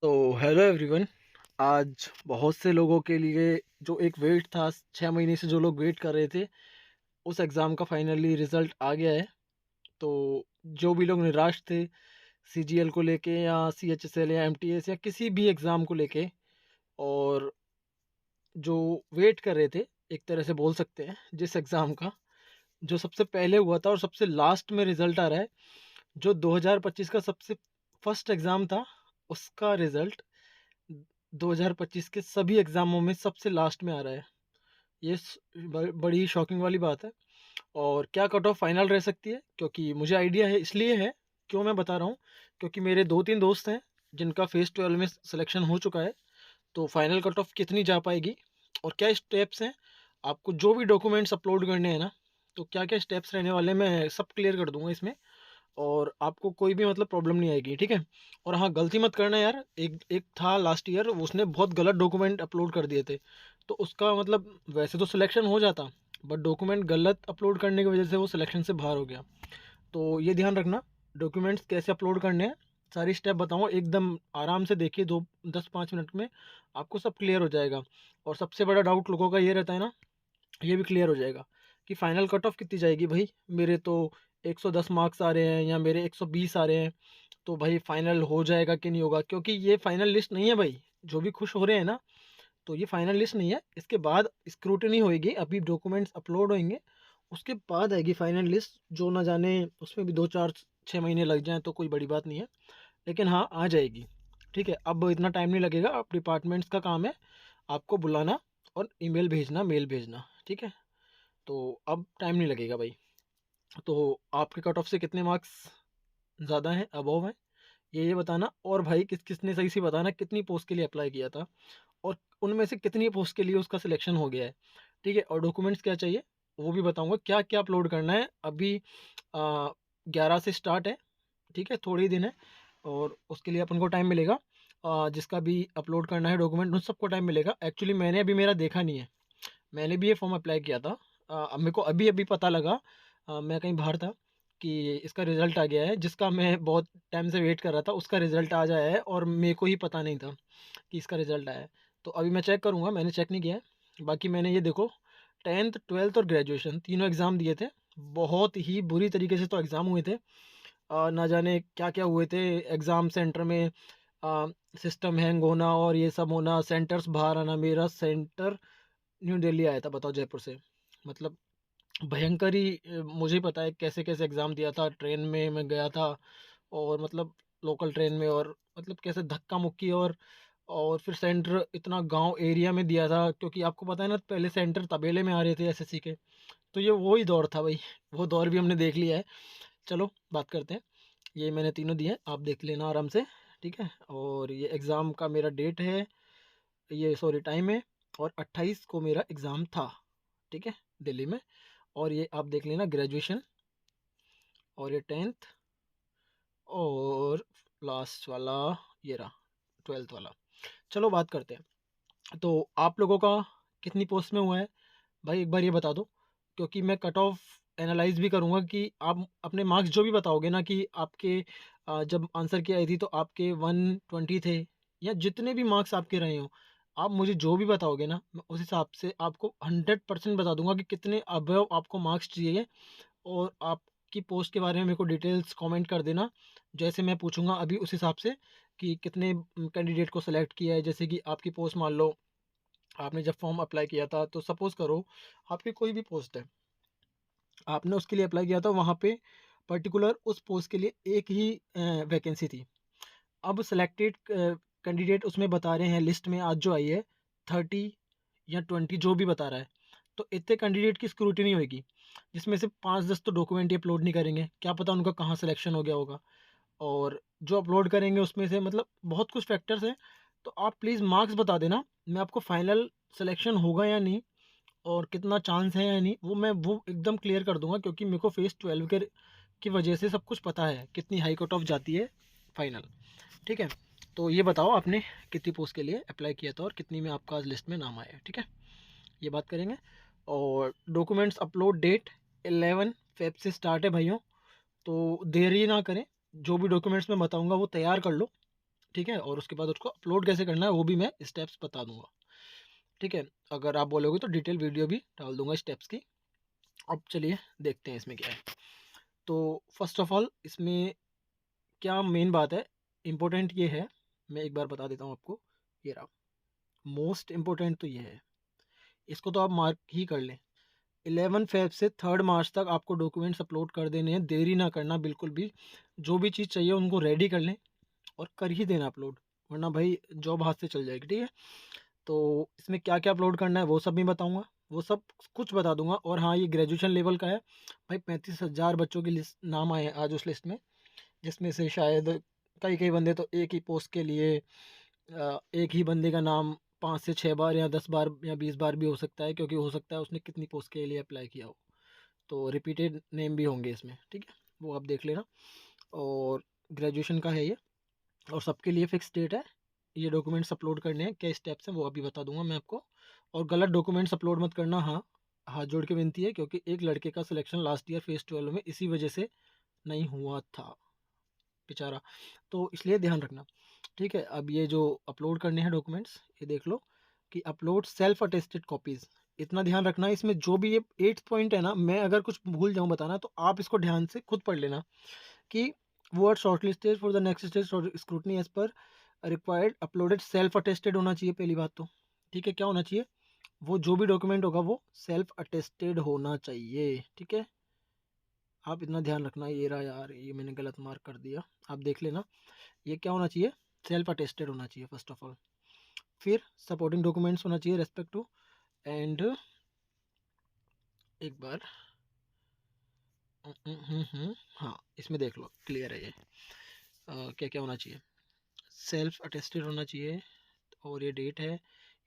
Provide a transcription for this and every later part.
तो hello everyone. आज बहुत से लोगों के लिए जो एक वेट था 6 महीने से जो लोग वेट कर रहे थे, उस एग्ज़ाम का फाइनली रिज़ल्ट आ गया है। तो जो भी लोग निराश थे सीजीएल को लेके या सीएचएसएल या एमटीएस या किसी भी एग्ज़ाम को लेके, और जो वेट कर रहे थे, एक तरह से बोल सकते हैं जिस एग्ज़ाम का जो सबसे पहले हुआ था और सबसे लास्ट में रिज़ल्ट आ रहा है, जो 2025 का सबसे फर्स्ट एग्ज़ाम था, उसका रिज़ल्ट 2025 के सभी एग्ज़ामों में सबसे लास्ट में आ रहा है। ये बड़ी शॉकिंग वाली बात है। और क्या कट ऑफ फाइनल रह सकती है, क्योंकि मुझे आइडिया है, इसलिए है, क्यों मैं बता रहा हूँ, क्योंकि मेरे 2-3 दोस्त हैं जिनका फेज़ 12 में सिलेक्शन हो चुका है। तो फाइनल कट ऑफ कितनी जा पाएगी और क्या स्टेप्स हैं, आपको जो भी डॉक्यूमेंट्स अपलोड करने हैं ना, तो क्या-क्या स्टेप्स रहने वाले हैं, मैं सब क्लियर कर दूँगा इसमें। और आपको कोई भी मतलब प्रॉब्लम नहीं आएगी, ठीक है? और हाँ, गलती मत करना यार। एक एक था लास्ट ईयर, उसने बहुत गलत डॉक्यूमेंट अपलोड कर दिए थे। तो उसका मतलब वैसे तो सिलेक्शन हो जाता, बट डॉक्यूमेंट गलत अपलोड करने की वजह से वो सिलेक्शन से बाहर हो गया। तो ये ध्यान रखना, डॉक्यूमेंट्स कैसे अपलोड करने हैं, सारी स्टेप बताऊँगा, एकदम आराम से देखिए, 2 10-5 मिनट में आपको सब क्लियर हो जाएगा। और सबसे बड़ा डाउट लोगों का ये रहता है ना, ये भी क्लियर हो जाएगा कि फाइनल कट ऑफ कितनी जाएगी भाई। मेरे तो 110 मार्क्स आ रहे हैं या मेरे 120 आ रहे हैं, तो भाई फाइनल हो जाएगा कि नहीं होगा, क्योंकि ये फाइनल लिस्ट नहीं है भाई। जो भी खुश हो रहे हैं ना, तो ये फाइनल लिस्ट नहीं है, इसके बाद स्क्रूटनी होएगी, अभी डॉक्यूमेंट्स अपलोड होंगे, उसके बाद आएगी फाइनल लिस्ट, जो ना जाने उसमें भी 2-4-6 महीने लग जाएं तो कोई बड़ी बात नहीं है, लेकिन हाँ, आ जाएगी। ठीक है, अब इतना टाइम नहीं लगेगा, अब डिपार्टमेंट्स का काम है आपको बुलाना और ईमेल भेजना, मेल भेजना, ठीक है? तो अब टाइम नहीं लगेगा भाई। तो आपके कट ऑफ से कितने मार्क्स ज़्यादा हैं, अबव हैं, ये बताना। और भाई किस किसने सही से बताना कितनी पोस्ट के लिए अप्लाई किया था, और उनमें से कितनी पोस्ट के लिए उसका सिलेक्शन हो गया है, ठीक है? और डॉक्यूमेंट्स क्या चाहिए वो भी बताऊंगा, क्या क्या अपलोड करना है। अभी 11 से स्टार्ट है, ठीक है, थोड़े ही दिन है, और उसके लिए अपन को टाइम मिलेगा। जिसका भी अपलोड करना है डॉक्यूमेंट, उन सबको टाइम मिलेगा। एक्चुअली मैंने अभी मेरा देखा नहीं है, मैंने भी ये फॉर्म अप्लाई किया था। अब मेरे को अभी अभी पता लगा, मैं कहीं बाहर था, कि इसका रिज़ल्ट आ गया है, जिसका मैं बहुत टाइम से वेट कर रहा था, उसका रिज़ल्ट आ जाया है, और मेरे को ही पता नहीं था कि इसका रिज़ल्ट आया है। तो अभी मैं चेक करूँगा, मैंने चेक नहीं किया है। बाकी मैंने ये देखो, 10th 12th और ग्रेजुएशन तीनों एग्ज़ाम दिए थे। बहुत ही बुरी तरीके से तो एग्ज़ाम हुए थे। ना जाने क्या क्या हुए थे एग्ज़ाम सेंटर में, सिस्टम हैंग होना और ये सब होना, सेंटर्स बाहर आना। मेरा सेंटर न्यू दिल्ली आया था, बताओ, जयपुर से। मतलब भयंकर ही, मुझे ही पता है कैसे कैसे एग्ज़ाम दिया था, ट्रेन में मैं गया था, और मतलब लोकल ट्रेन में, और मतलब कैसे धक्का मुक्की, और फिर सेंटर इतना गांव एरिया में दिया था, क्योंकि आपको पता है ना, पहले सेंटर तबेले में आ रहे थे एसएससी के। तो ये वही दौर था भाई, वो दौर भी हमने देख लिया है। चलो बात करते हैं। ये मैंने तीनों दिए हैं, आप देख लेना आराम से, ठीक है? और ये एग्ज़ाम का मेरा डेट है, ये सॉरी टाइम है, और 28 को मेरा एग्ज़ाम था, ठीक है, दिल्ली में। और ये आप देख लेना ग्रेजुएशन, और ये 10th, और लास्ट वाला ये रहा 12th वाला। चलो बात करते हैं, तो आप लोगों का कितनी पोस्ट में हुआ है भाई, एक बार ये बता दो, क्योंकि मैं कट ऑफ एनालाइज भी करूँगा, कि आप अपने मार्क्स जो भी बताओगे ना, कि आपके जब आंसर की आई थी तो आपके 120 थे, या जितने भी मार्क्स आपके रहे हो, आप मुझे जो भी बताओगे ना, मैं उस हिसाब से आपको 100% बता दूंगा कि कितने अबव आपको मार्क्स चाहिए। और आपकी पोस्ट के बारे में मेरे को डिटेल्स कमेंट कर देना, जैसे मैं पूछूंगा अभी उस हिसाब से, कि कितने कैंडिडेट को सेलेक्ट किया है। जैसे कि आपकी पोस्ट मान लो, आपने जब फॉर्म अप्लाई किया था, तो सपोज़ करो आपकी कोई भी पोस्ट है, आपने उसके लिए अप्लाई किया था, वहाँ पे पर्टिकुलर उस पोस्ट के लिए एक ही वैकेंसी थी। अब सिलेक्टेड कैंडिडेट उसमें बता रहे हैं, लिस्ट में आज जो आई है 30 या 20, जो भी बता रहा है, तो इतने कैंडिडेट की स्क्रूटनी होगी, जिसमें से 5-10 तो डॉक्यूमेंट ही अपलोड नहीं करेंगे, क्या पता उनका कहाँ सिलेक्शन हो गया होगा। और जो अपलोड करेंगे उसमें से मतलब बहुत कुछ फैक्टर्स हैं। तो आप प्लीज़ मार्क्स बता देना, मैं आपको फाइनल सिलेक्शन होगा या नहीं, और कितना चांस है या नहीं, वो एकदम क्लियर कर दूंगा, क्योंकि मेरे को फेज़ 12 के की वजह से सब कुछ पता है, कितनी हाई कट ऑफ जाती है फाइनल, ठीक है? तो ये बताओ, आपने कितनी पोस्ट के लिए अप्लाई किया था और कितनी में आपका लिस्ट में नाम आया है, ठीक है? ये बात करेंगे। और डॉक्यूमेंट्स अपलोड डेट 11 फेब से स्टार्ट है भाइयों, तो देरी ना करें, जो भी डॉक्यूमेंट्स मैं बताऊंगा वो तैयार कर लो, ठीक है, और उसके बाद उसको अपलोड कैसे करना है वो भी मैं स्टेप्स बता दूंगा। ठीक है, अगर आप बोलोगे तो डिटेल वीडियो भी डाल दूंगा स्टेप्स की। अब चलिए देखते हैं इसमें क्या है। तो फर्स्ट ऑफ ऑल इसमें क्या मेन बात है, इम्पोर्टेंट ये है, मैं एक बार बता देता हूँ आपको। ये रहा, मोस्ट इम्पोर्टेंट तो ये है, इसको तो आप मार्क ही कर लें। 11 फेब से 3 मार्च तक आपको डॉक्यूमेंट्स अपलोड कर देने हैं, देरी ना करना बिल्कुल भी। जो भी चीज़ चाहिए उनको रेडी कर लें और कर ही देना अपलोड, वरना भाई जॉब हाथ से चल जाएगी। ठीक है, तो इसमें क्या क्या अपलोड करना है वो सब भी बताऊंगा, वो सब कुछ बता दूंगा। और हाँ, ये ग्रेजुएशन लेवल का है भाई। 35,000 बच्चों की लिस्ट नाम आए हैं आज उस लिस्ट में, जिसमें से शायद कई कई बंदे तो एक ही पोस्ट के लिए एक ही बंदे का नाम 5 से 6 बार या 10 बार या 20 बार भी हो सकता है, क्योंकि हो सकता है उसने कितनी पोस्ट के लिए अप्लाई किया हो। तो रिपीटेड नेम भी होंगे इसमें। ठीक है, वो आप देख लेना। और ग्रेजुएशन का है ये, और सबके लिए फिक्स डेट है। ये डॉक्यूमेंट्स अपलोड करने हैं, क्या स्टेप्स हैं वो अभी बता दूंगा मैं आपको। और गलत डॉक्यूमेंट्स अपलोड मत करना, हाँ, हाथ जोड़ के विनती है, क्योंकि एक लड़के का सिलेक्शन लास्ट ईयर फेज 12 में इसी वजह से नहीं हुआ था बेचारा, तो इसलिए ध्यान रखना। ठीक है, अब ये जो अपलोड करने हैं डॉक्यूमेंट्स, ये देख लो कि अपलोड सेल्फ अटेस्टेड कॉपीज़। इतना ध्यान रखना है इसमें, जो भी ये 8 पॉइंट है ना, मैं अगर कुछ भूल जाऊँ बताना तो आप इसको ध्यान से खुद पढ़ लेना कि वो are shortlisted for the next stage scrutiny as per required uploaded self attested होना चाहिए पहली बात तो। ठीक है, क्या होना चाहिए, वो जो भी डॉक्यूमेंट होगा वो सेल्फ अटेस्टेड होना चाहिए। ठीक है, आप इतना ध्यान रखना। ये रहा यार, ये मैंने गलत मार्क कर दिया, आप देख लेना। ये क्या होना चाहिए, सेल्फ अटेस्टेड होना चाहिए फर्स्ट ऑफ ऑल। फिर सपोर्टिंग डॉक्यूमेंट्स होना चाहिए रेस्पेक्ट टू, एंड एक बार हाँ, इसमें देख लो क्लियर है ये। क्या क्या होना चाहिए, सेल्फ अटेस्टेड होना चाहिए, और ये डेट है,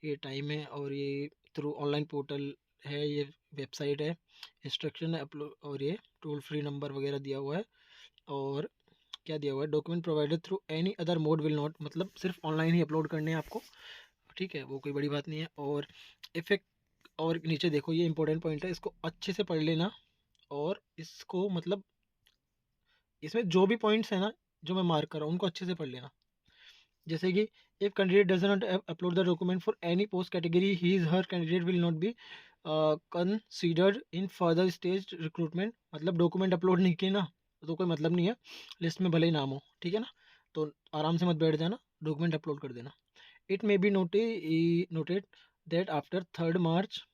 ये टाइम है, और ये थ्रू ऑनलाइन पोर्टल है, ये वेबसाइट है, इंस्ट्रक्शन है अपलोड, और ये टोल फ्री नंबर वगैरह दिया हुआ है। और क्या दिया हुआ है, document provided through any other mode will not, मतलब सिर्फ ऑनलाइन ही अपलोड करने हैं आपको। ठीक है, वो कोई बड़ी बात नहीं है। और इफेक्ट, और नीचे देखो ये इंपॉर्टेंट पॉइंट है, इसको अच्छे से पढ़ लेना। और इसको मतलब इसमें जो भी पॉइंट्स है ना जो मैं मार्क कर रहा हूँ उनको अच्छे से पढ़ लेना। जैसे कि if candidate does not upload the document for any post category, he is her candidate will not be considered in further stage recruitment. मतलब डॉक्यूमेंट अपलोड नहीं किए ना तो कोई मतलब नहीं है, लिस्ट में भले ही नाम हो। ठीक है ना, तो आराम से मत बैठ जाना, डॉक्यूमेंट अपलोड कर देना। It may be noted that after 3 मार्च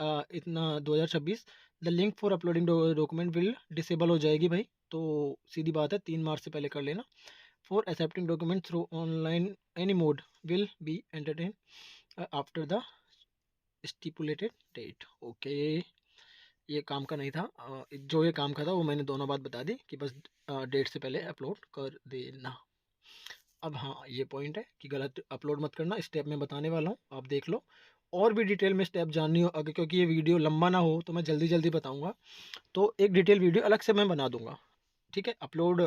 इतना 2026 the link for uploading document will disable हो जाएगी भाई। तो सीधी बात है, 3 मार्च से पहले कर लेना। For accepting document through online any mode will be entertain after the stipulated date. Okay, ये काम का नहीं था, जो ये काम का था वो मैंने दोनों बात बता दी कि बस डेट से पहले अपलोड कर देना। अब हाँ, ये पॉइंट है कि गलत अपलोड मत करना, स्टेप मैं बताने वाला हूँ, आप देख लो। और भी डिटेल में स्टेप जाननी हो अगर, क्योंकि ये वीडियो लंबा ना हो तो मैं जल्दी जल्दी बताऊँगा, तो एक डिटेल वीडियो अलग से मैं बना दूँगा। ठीक है, अपलोड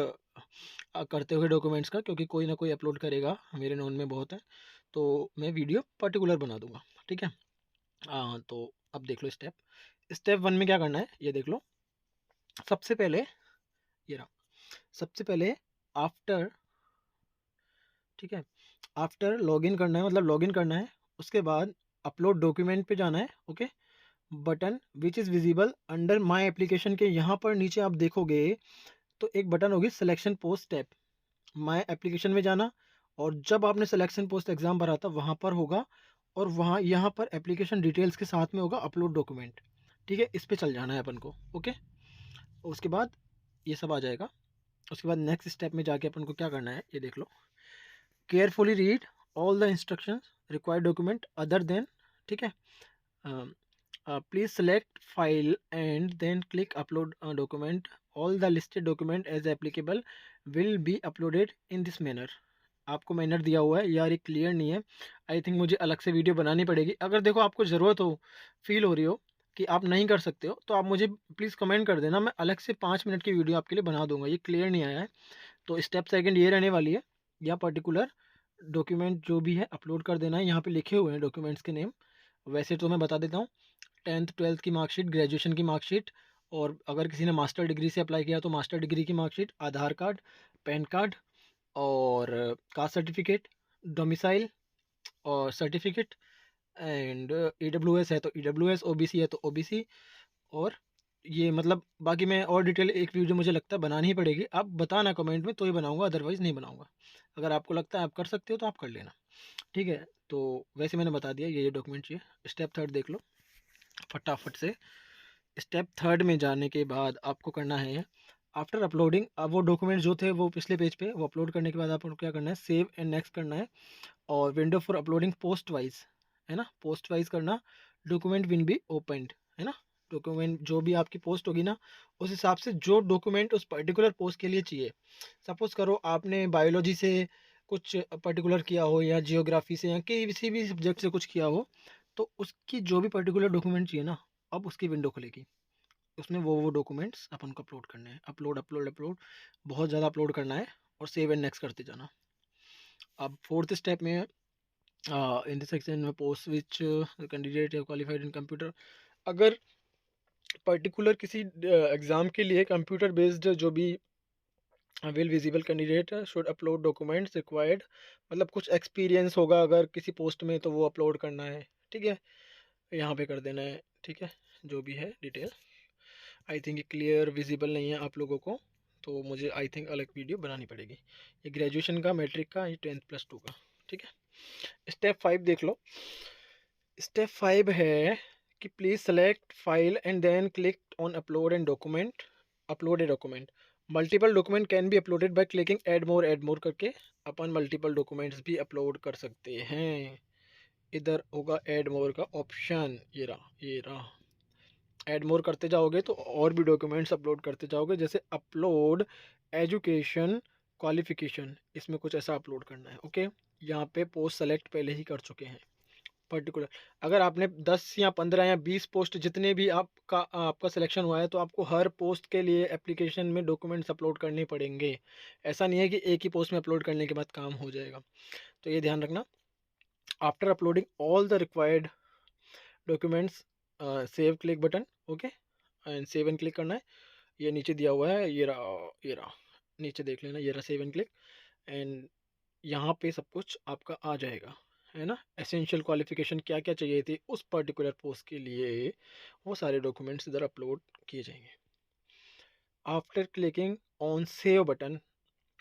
करते हुए डॉक्यूमेंट्स का, क्योंकि कोई ना कोई अपलोड करेगा, मेरे नोन में बहुत है, तो मैं वीडियो पर्टिकुलर बना दूँगा। ठीक है, तो अब देख लो स्टेप। स्टेप 1 में क्या करना है ये देख लो। सबसे पहले ये रहा, सबसे पहले आफ्टर, ठीक है, आफ्टर लॉगिन करना है, मतलब लॉगिन करना है। उसके बाद अपलोड डॉक्यूमेंट पे जाना है। Okay, button which is visible under my application के यहाँ पर नीचे आप देखोगे तो एक बटन होगी selection post tab. My application में जाना, और जब आपने सिलेक्शन पोस्ट एग्ज़ाम भरा था वहाँ पर होगा, और वहाँ यहाँ पर एप्लीकेशन डिटेल्स के साथ में होगा अपलोड डॉक्यूमेंट। ठीक है, इस पर चल जाना है अपन को। ओके, उसके बाद ये सब आ जाएगा। उसके बाद नेक्स्ट स्टेप में जाके अपन को क्या करना है ये देख लो। Carefully read all the instructions required document other then, ठीक है, please select file and then click upload document, all the listed document as applicable will be uploaded in this manner. आपको मैनर दिया हुआ है यार, ये क्लियर नहीं है, आई थिंक मुझे अलग से वीडियो बनानी पड़ेगी। अगर देखो आपको ज़रूरत हो, फील हो रही हो कि आप नहीं कर सकते हो, तो आप मुझे प्लीज़ कमेंट कर देना, मैं अलग से 5 मिनट की वीडियो आपके लिए बना दूंगा। ये क्लियर नहीं आया है तो स्टेप सेकंड ये रहने वाली है, या पर्टिकुलर डॉक्यूमेंट जो भी है अपलोड कर देना है। यहाँ पे लिखे हुए हैं डॉक्यूमेंट्स के नेम, वैसे तो मैं बता देता हूँ। 10th 12th की मार्कशीट, ग्रेजुएशन की मार्कशीट, और अगर किसी ने मास्टर डिग्री से अप्लाई किया तो मास्टर डिग्री की मार्कशीट, आधार कार्ड, पैन कार्ड, और कास्ट सर्टिफिकेट, डोमिसाइल और सर्टिफिकेट, एंड ईडब्ल्यूएस है तो ईडब्ल्यूएस, ओबीसी है तो ओबीसी। और ये मतलब बाकी मैं और डिटेल एक वीडियो मुझे लगता है बनानी ही पड़ेगी, आप बताना कमेंट में तो ही बनाऊंगा, अदरवाइज़ नहीं बनाऊंगा। अगर आपको लगता है आप कर सकते हो तो आप कर लेना, ठीक है। तो वैसे मैंने बता दिया ये डॉक्यूमेंट चाहिए। स्टेप थर्ड देख लो फटाफट से। स्टेप थर्ड में जाने के बाद आपको करना है, आफ्टर अपलोडिंग, अब वो डॉक्यूमेंट जो थे वो पिछले पेज पे वो अपलोड करने के बाद आपको क्या करना है, सेव एंड नेक्स्ट करना है। और window for uploading post wise, है ना, पोस्ट वाइज करना, डॉक्यूमेंट विल बी ओपनड, है ना। डॉक्यूमेंट जो भी आपकी पोस्ट होगी ना, उस हिसाब से जो डॉक्यूमेंट उस पर्टिकुलर पोस्ट के लिए चाहिए, सपोज करो आपने बायोलॉजी से कुछ पर्टिकुलर किया हो या जियोग्राफी से या किसी भी सब्जेक्ट से कुछ किया हो, तो उसकी जो भी पर्टिकुलर डॉक्यूमेंट चाहिए ना, अब उसकी विंडो खुलेगी, उसमें वो डॉक्यूमेंट्स अपन को अपलोड करने हैं। अपलोड अपलोड अपलोड, बहुत ज़्यादा अपलोड करना है और सेव एंड नेक्स्ट करते जाना। अब फोर्थ स्टेप में इन दिस सेक्शन में post which candidate qualified in computer, अगर पर्टिकुलर किसी एग्ज़ाम के लिए कंप्यूटर बेस्ड जो भी will visible candidate should upload documents required, मतलब कुछ एक्सपीरियंस होगा अगर किसी पोस्ट में तो वो अपलोड करना है, ठीक है, यहाँ पे कर देना है, ठीक है। जो भी है डिटेल, आई थिंक ये क्लियर विजिबल नहीं है आप लोगों को, तो मुझे आई थिंक अलग वीडियो बनानी पड़ेगी। ये ग्रेजुएशन का, मैट्रिक का, ये 10+2 का, ठीक है। स्टेप 5 देख लो। स्टेप 5 है कि please select file and then click on upload and document, upload a document. Multiple document can be uploaded by clicking add more करके अपन मल्टीपल डॉक्यूमेंट्स भी अपलोड कर सकते हैं। इधर होगा ऐड मोर का ऑप्शन, ये रहा। ऐड मोर करते जाओगे तो और भी डॉक्यूमेंट्स अपलोड करते जाओगे, जैसे अपलोड एजुकेशन क्वालिफिकेशन, इसमें कुछ ऐसा अपलोड करना है, ओके। यहाँ पे पोस्ट सेलेक्ट पहले ही कर चुके हैं पर्टिकुलर। अगर आपने 10 या 15 या 20 पोस्ट जितने भी आपका सिलेक्शन हुआ है, तो आपको हर पोस्ट के लिए एप्लीकेशन में डॉक्यूमेंट्स अपलोड करने पड़ेंगे। ऐसा नहीं है कि एक ही पोस्ट में अपलोड करने के बाद काम हो जाएगा, तो ये ध्यान रखना। After uploading all the required documents, save click button, okay, and save and click करना है। ये नीचे दिया हुआ है, ये रहा, नीचे देख लेना, ये रहा सेव एंड क्लिक। एंड यहाँ पे सब कुछ आपका आ जाएगा, है ना। एसेंशियल क्वालिफिकेशन क्या क्या चाहिए थी उस पर्टिकुलर पोस्ट के लिए, वो सारे डॉक्यूमेंट्स इधर अपलोड किए जाएंगे। After clicking on save button,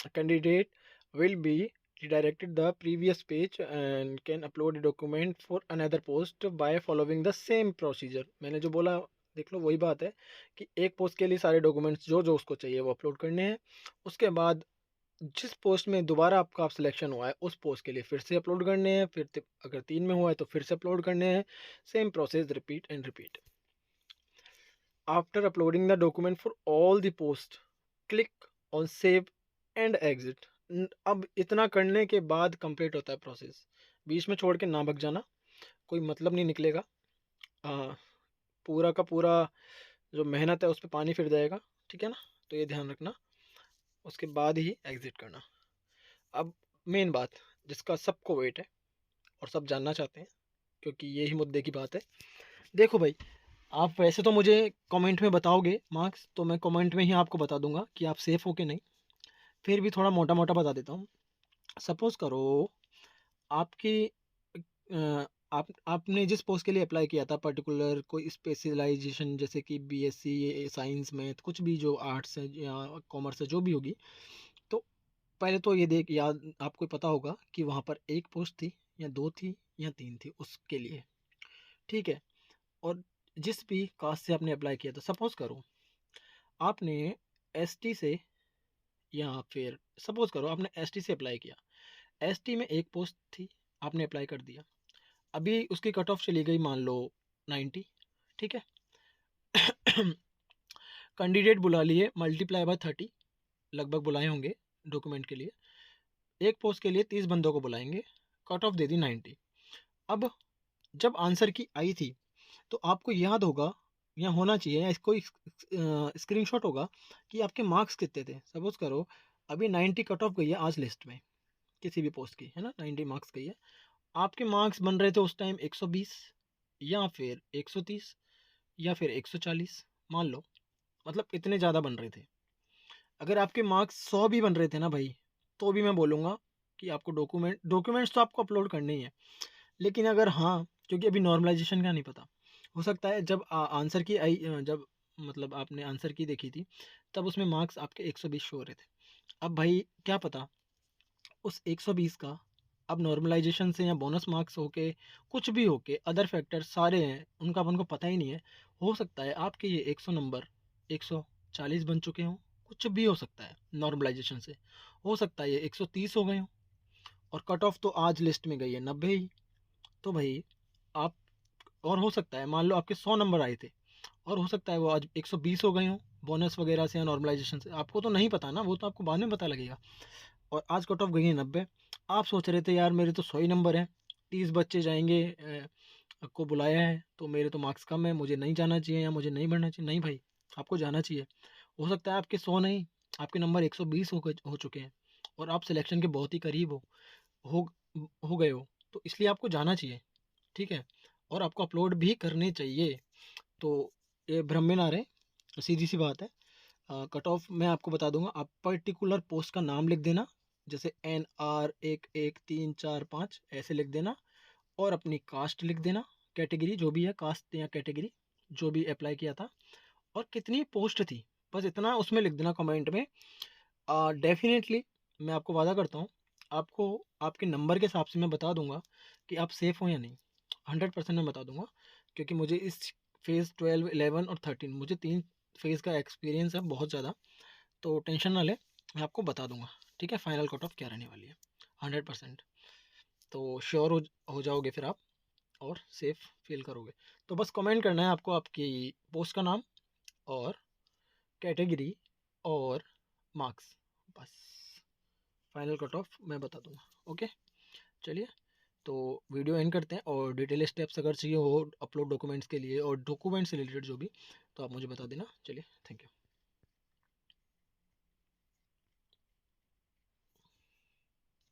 candidate will be redirected the previous page and can upload a document for another post by following the same procedure। मैंने जो बोला देख लो, वही बात है कि एक पोस्ट के लिए सारे डॉक्यूमेंट्स जो जो उसको चाहिए वो अपलोड करने हैं। उसके बाद जिस पोस्ट में दोबारा आपका सिलेक्शन हुआ है उस पोस्ट के लिए फिर से अपलोड करने हैं, फिर अगर 3 में हुआ है तो फिर से अपलोड करने हैं। Same process, repeat and repeat. After uploading the document for all the post, click on save and exit. अब इतना करने के बाद कंप्लीट होता है प्रोसेस। बीच में छोड़ के ना भग जाना, कोई मतलब नहीं निकलेगा। पूरा का पूरा जो मेहनत है उस पर पानी फिर जाएगा, ठीक है ना, तो ये ध्यान रखना। उसके बाद ही एग्जिट करना। अब मेन बात जिसका सबको वेट है और सब जानना चाहते हैं, क्योंकि यही मुद्दे की बात है। देखो भाई, आप वैसे तो मुझे कमेंट में बताओगे मार्क्स, तो मैं कमेंट में ही आपको बता दूंगा कि आप सेफ़ हो कि नहीं। फिर भी थोड़ा मोटा मोटा बता देता हूँ। सपोज़ करो आपकी आपने जिस पोस्ट के लिए अप्लाई किया था, पर्टिकुलर कोई स्पेशलाइजेशन, जैसे कि बीएससी साइंस में कुछ भी, जो आर्ट्स है या कॉमर्स है जो भी होगी, तो पहले तो ये देख याद आपको पता होगा कि वहाँ पर एक पोस्ट थी या दो थी या तीन थी उसके लिए, ठीक है। और जिस भी कास्ट से आपने अप्लाई किया था, सपोज़ करो आपने एसटी से, या फिर सपोज़ करो आपने एसटी से अप्लाई किया, एसटी में एक पोस्ट थी, आपने अप्लाई कर दिया, अभी उसकी कट ऑफ चली गई मान लो 90, ठीक है। कैंडिडेट बुला लिए मल्टीप्लाई बाय 30, लगभग बुलाए होंगे डॉक्यूमेंट के लिए। एक पोस्ट के लिए 30 बंदों को बुलाएंगे, कट ऑफ दे दी 90। अब जब आंसर की आई थी तो आपको याद होगा या होना चाहिए, या कोई स्क्रीनशॉट होगा कि आपके मार्क्स कितने थे। सपोज करो अभी 90 कट ऑफ गई है आज लिस्ट में किसी भी पोस्ट की, है ना, 90 मार्क्स गई है। आपके मार्क्स बन रहे थे उस टाइम 120 या फिर 130 या फिर 140 मान लो, मतलब इतने ज़्यादा बन रहे थे। अगर आपके मार्क्स 100 भी बन रहे थे ना भाई, तो भी मैं बोलूँगा कि आपको डॉक्यूमेंट्स तो आपको अपलोड करने ही है। लेकिन अगर हाँ, क्योंकि अभी नॉर्मलाइजेशन का नहीं पता, हो सकता है जब आंसर की आई जब मतलब आपने आंसर की देखी थी, तब उसमें मार्क्स आपके 120 शो हो रहे थे। अब भाई क्या पता उस 120 का अब नॉर्मलाइजेशन से या बोनस मार्क्स होके कुछ भी होके अदर फैक्टर सारे हैं, उनका अपन को पता ही नहीं है। हो सकता है आपके ये 100 नंबर 140 बन चुके हों, कुछ भी हो सकता है नॉर्मलाइजेशन से। हो सकता है ये 130 हो गए हों, और कट ऑफ तो आज लिस्ट में गई है 90 ही। तो भाई आप, और हो सकता है मान लो आपके 100 नंबर आए थे, और हो सकता है वो आज 120 हो गए हों बोनस वगैरह से या नॉर्मलाइजेशन से। आपको तो नहीं पता ना, वो तो आपको बाद में पता लगेगा। और आज कट ऑफ गई है 90। आप सोच रहे थे यार मेरे तो 100 ही नंबर हैं, 30 बच्चे जाएंगे को बुलाया है तो मेरे तो मार्क्स कम है, मुझे नहीं जाना चाहिए या मुझे नहीं बढ़ना चाहिए। नहीं भाई, आपको जाना चाहिए। हो सकता है आपके 100 नहीं, आपके नंबर 120 हो चुके हैं, और आप सिलेक्शन के बहुत ही करीब हो हो गए हो, तो इसलिए आपको जाना चाहिए। ठीक है, और आपको अपलोड भी करने चाहिए। तो ये भ्रम में ना रहे, सीधी सी बात है। कट ऑफ मैं आपको बता दूंगा, आप पर्टिकुलर पोस्ट का नाम लिख देना, जैसे NR 1134 5 ऐसे लिख देना, और अपनी कास्ट लिख देना, कैटेगरी जो भी है, कास्ट या कैटेगरी जो भी अप्लाई किया था, और कितनी पोस्ट थी, बस इतना उसमें लिख देना कमेंट में। डेफिनेटली मैं आपको वादा करता हूँ, आपको आपके नंबर के हिसाब से मैं बता दूंगा कि आप सेफ़ हो या नहीं। 100% मैं बता दूंगा, क्योंकि मुझे इस फेज़ 12 11 और 13 मुझे 3 फेज़ का एक्सपीरियंस है बहुत ज़्यादा। तो टेंशन ना ले, मैं आपको बता दूंगा। ठीक है, फाइनल कट ऑफ क्या रहने वाली है 100%। तो श्योर हो जाओगे फिर आप, और सेफ फील करोगे। तो बस कमेंट करना है आपको, आपकी पोस्ट का नाम और कैटेगरी और मार्क्स, बस। फाइनल कट ऑफ मैं बता दूंगा। ओके, चलिए, तो वीडियो एंड करते हैं, और डिटेल स्टेप्स अगर चाहिए हो अपलोड डॉक्यूमेंट्स के लिए और डॉक्यूमेंट्स से रिलेटेड जो भी, तो आप मुझे बता देना। चलिए, थैंक यू।